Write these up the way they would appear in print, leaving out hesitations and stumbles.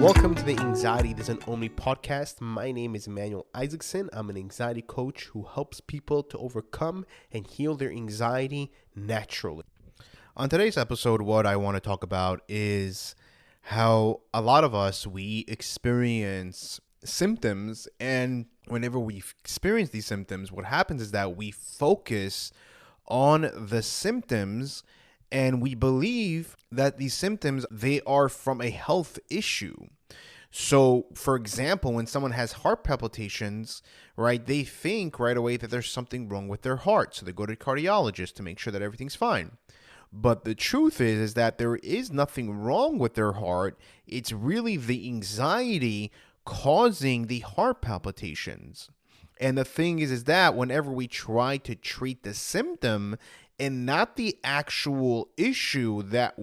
Welcome to the Anxiety Doesn't Own Me podcast. My name is Emmanuel Isaacson. I'm an anxiety coach who helps people to overcome and heal their anxiety naturally. On today's episode, what I want to talk about is how a lot of us, we experience symptoms, and whenever we experience these symptoms, what happens is that we focus on the symptoms and we believe that these symptoms, they are from a health issue. So, for example, when someone has heart palpitations, right, they think right away that there's something wrong with their heart. So they go to the cardiologist to make sure that everything's fine. But the truth is that there is nothing wrong with their heart. It's really the anxiety causing the heart palpitations. And the thing is that whenever we try to treat the symptom and not the actual issue that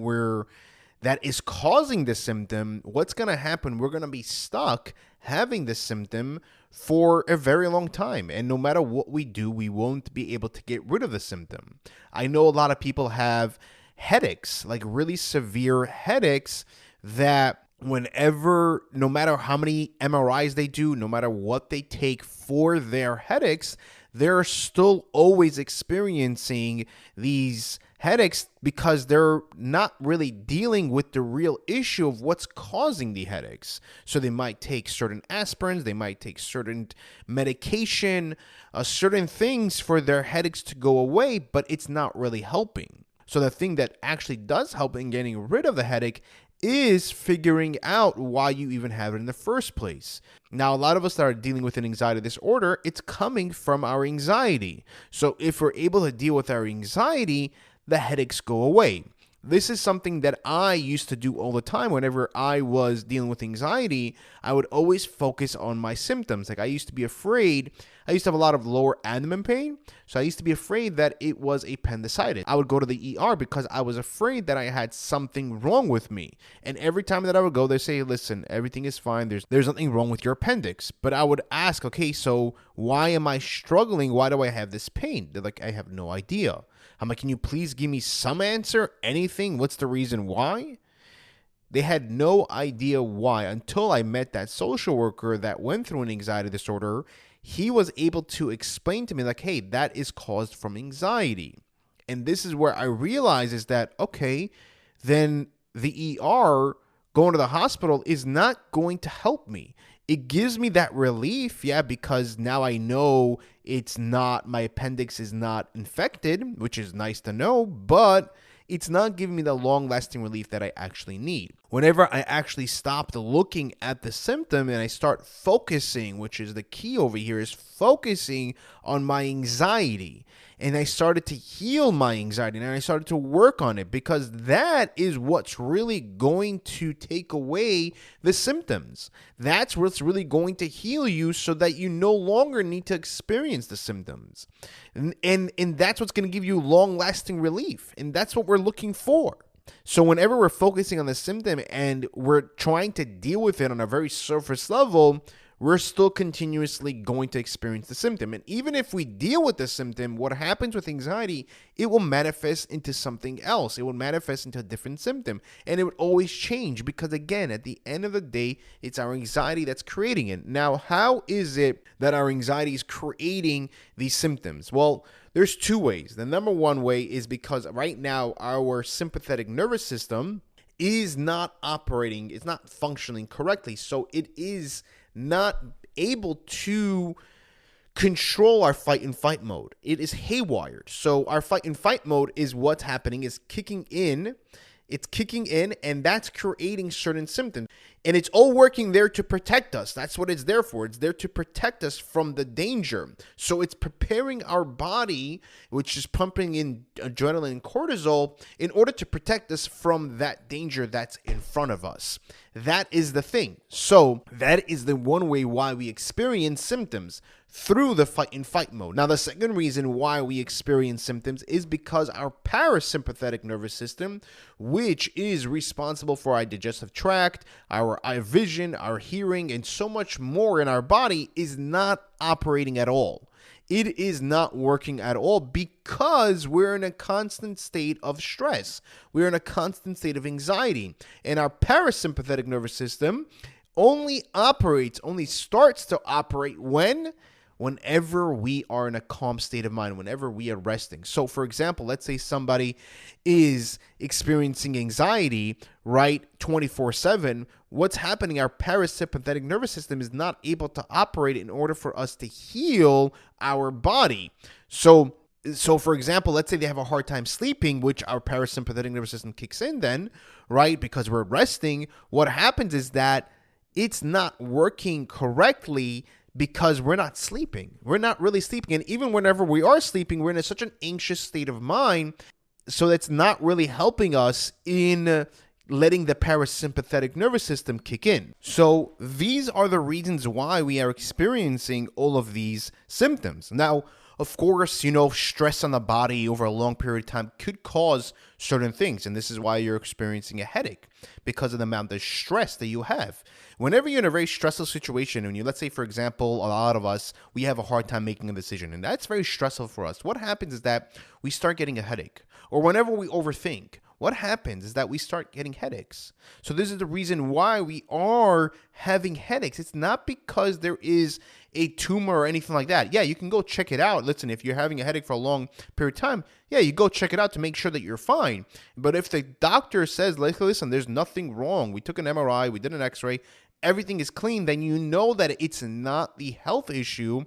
is causing the symptom, what's going to happen? We're going to be stuck having the symptom for a very long time. And no matter what we do, we won't be able to get rid of the symptom. I know a lot of people have headaches, like really severe headaches, that whenever, no matter how many MRIs they do, no matter what they take for their headaches, they're still always experiencing these headaches because they're not really dealing with the real issue of what's causing the headaches. So they might take certain aspirins, they might take certain medication, certain things for their headaches to go away, but it's not really helping. So the thing that actually does help in getting rid of the headache is figuring out why you even have it in the first place. Now, a lot of us that are dealing with an anxiety disorder, it's coming from our anxiety. So if we're able to deal with our anxiety, the headaches go away. This is something that I used to do all the time. Whenever I was dealing with anxiety, I would always focus on my symptoms. Like I used to be afraid. I used to have a lot of lower abdomen pain. So I used to be afraid that it was appendicitis. I would go to the ER because I was afraid that I had something wrong with me. And every time that I would go, they say, listen, everything is fine. There's nothing wrong with your appendix. But I would ask, okay, so why am I struggling? Why do I have this pain? They're like, I have no idea. I'm like, can you please give me some answer? Anything? What's the reason why? They had no idea why until I met that social worker that went through an anxiety disorder. He was able to explain to me like, hey, that is caused from anxiety. And this is where I realize is that, okay, then the ER, going to the hospital, is not going to help me. It gives me that relief, because now I know it's not, my appendix is not infected, which is nice to know, but it's not giving me the long-lasting relief that I actually need. Whenever I actually stopped looking at the symptom and I start focusing, which is the key over here, is focusing on my anxiety. And I started to heal my anxiety and I started to work on it because that is what's really going to take away the symptoms. That's what's really going to heal you so that you no longer need to experience the symptoms. And that's what's going to give you long-lasting relief. And that's what we're looking for. So whenever we're focusing on the symptom and we're trying to deal with it on a very surface level, we're still continuously going to experience the symptom. And even if we deal with the symptom, what happens with anxiety, it will manifest into something else. It will manifest into a different symptom. And it would always change because, again, at the end of the day, it's our anxiety that's creating it. Now, how is it that our anxiety is creating these symptoms? Well, there's two ways. The number one way is because right now our sympathetic nervous system is not operating, it's not functioning correctly. So it is not able to control our fight and fight mode. It is haywired. So our fight and fight mode is what's happening, is kicking in. It's kicking in, and that's creating certain symptoms. And it's all working there to protect us. That's what it's there for. It's there to protect us from the danger. So it's preparing our body, which is pumping in adrenaline and cortisol, in order to protect us from that danger that's in front of us. That is the thing. So that is the one way why we experience symptoms, through the fight and fight mode. Now, the second reason why we experience symptoms is because our parasympathetic nervous system, which is responsible for our digestive tract, our vision, our hearing, and so much more in our body, is not operating at all. it is not working at all because we're in a constant state of stress. We're in a constant state of anxiety. And our parasympathetic nervous system only starts to operate whenever we are in a calm state of mind, whenever we are resting. So, for example, let's say somebody is experiencing anxiety, right, 24/7. What's happening? Our parasympathetic nervous system is not able to operate in order for us to heal our body. So for example, let's say they have a hard time sleeping, which our parasympathetic nervous system kicks in then, right, because we're resting. What happens is that it's not working correctly because we're not sleeping. We're not really sleeping. And even whenever we are sleeping, we're in such an anxious state of mind. So that's not really helping us in letting the parasympathetic nervous system kick in. So these are the reasons why we are experiencing all of these symptoms. Now, of course, stress on the body over a long period of time could cause certain things. And this is why you're experiencing a headache, because of the amount of stress that you have. Whenever you're in a very stressful situation, and let's say, for example, a lot of us, we have a hard time making a decision, and that's very stressful for us. What happens is that we start getting a headache. Or whenever we overthink, what happens is that we start getting headaches. So this is the reason why we are having headaches. It's not because there is a tumor or anything like that. Yeah, you can go check it out. Listen, if you're having a headache for a long period of time, yeah, you go check it out to make sure that you're fine. But if the doctor says, listen, there's nothing wrong, we took an MRI, we did an x-ray, everything is clean, then you know that it's not the health issue,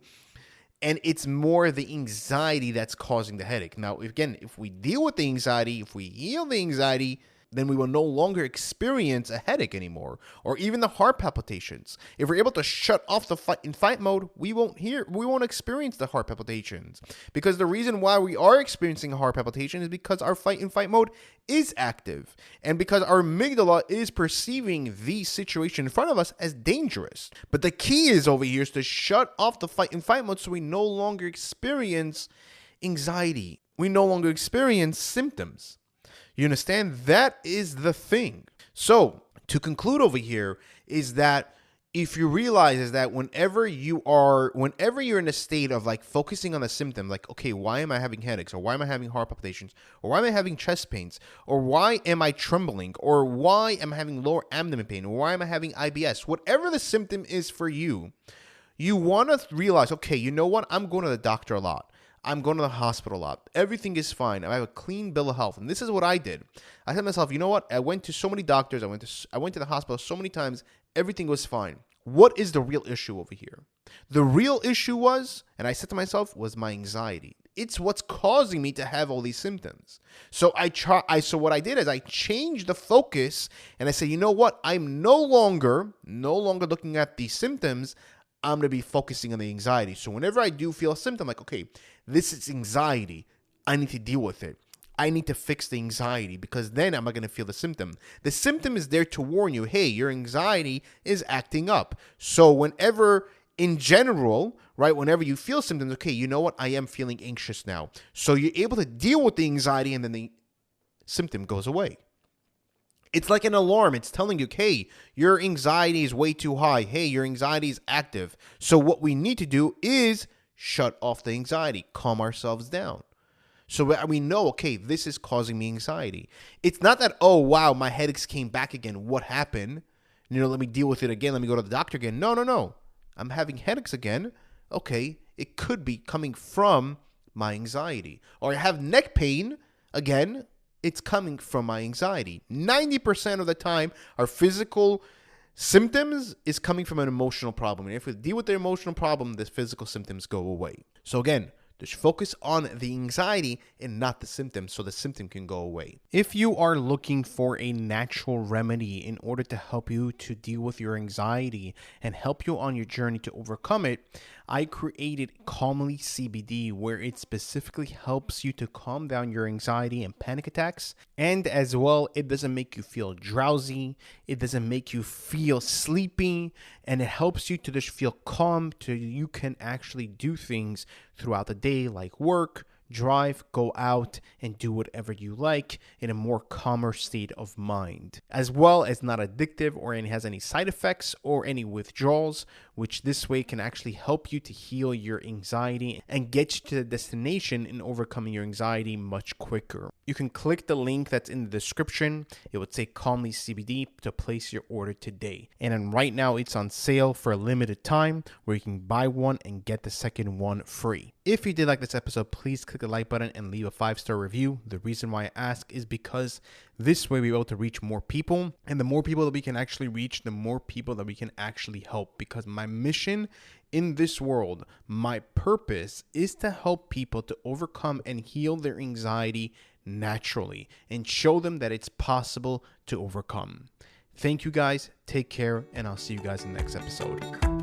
and it's more the anxiety that's causing the headache. Now, again, if we deal with the anxiety, if we heal the anxiety, then we will no longer experience a headache anymore, or even the heart palpitations. If we're able to shut off the fight and fight mode, we won't experience the heart palpitations. Because the reason why we are experiencing a heart palpitation is because our fight and fight mode is active, and because our amygdala is perceiving the situation in front of us as dangerous. But the key is over here is to shut off the fight and fight mode so we no longer experience anxiety. We no longer experience symptoms. You understand? That is the thing. So to conclude over here is that if you realize is that whenever you're in a state of like focusing on a symptom, like, okay, why am I having headaches? Or why am I having heart palpitations? Or why am I having chest pains? Or why am I trembling? Or why am I having lower abdomen pain? Or why am I having IBS? Whatever the symptom is for you, you want to realize, okay, you know what? I'm going to the doctor a lot. I'm going to the hospital a lot. Everything is fine. I have a clean bill of health. And this is what I did. I said to myself, you know what? I went to so many doctors. I went to the hospital so many times. Everything was fine. What is the real issue over here? The real issue was, and I said to myself, was my anxiety. It's what's causing me to have all these symptoms. So so what I did is I changed the focus, and I said, you know what? I'm no longer looking at the symptoms. I'm going to be focusing on the anxiety. So whenever I do feel a symptom, like, okay, this is anxiety, I need to deal with it. I need to fix the anxiety, because then I'm not going to feel the symptom. The symptom is there to warn you, hey, your anxiety is acting up. So whenever, in general, right, whenever you feel symptoms, okay, you know what? I am feeling anxious now. So you're able to deal with the anxiety, and then the symptom goes away. It's like an alarm. It's telling you, hey, your anxiety is way too high. Hey, your anxiety is active. So what we need to do is shut off the anxiety, calm ourselves down. So we know, okay, this is causing me anxiety. It's not that, oh, wow, my headaches came back again. What happened? Let me deal with it again. Let me go to the doctor again. No. I'm having headaches again. Okay, it could be coming from my anxiety. Or I have neck pain again. It's coming from my anxiety. 90% of the time, our physical symptoms is coming from an emotional problem. And if we deal with the emotional problem, the physical symptoms go away. So again, just focus on the anxiety and not the symptoms, so the symptom can go away. If you are looking for a natural remedy in order to help you to deal with your anxiety and help you on your journey to overcome it, I created Calmly CBD, where it specifically helps you to calm down your anxiety and panic attacks. And as well, it doesn't make you feel drowsy. It doesn't make you feel sleepy. And it helps you to just feel calm so you can actually do things throughout the day, like work, drive, go out, and do whatever you like in a more calmer state of mind, as well as not addictive or has any side effects or any withdrawals, which this way can actually help you to heal your anxiety and get you to the destination in overcoming your anxiety much quicker. You can click the link that's in the description. It would say Calmly CBD to place your order today. And then right now it's on sale for a limited time where you can buy one and get the second one free. If you did like this episode, please click the like button and leave a 5-star review. The reason why I ask is because this way we're able to reach more people, and the more people that we can actually reach, the more people that we can actually help. Because my mission in this world, my purpose is to help people to overcome and heal their anxiety naturally and show them that it's possible to overcome. Thank you guys, take care, and I'll see you guys in the next episode.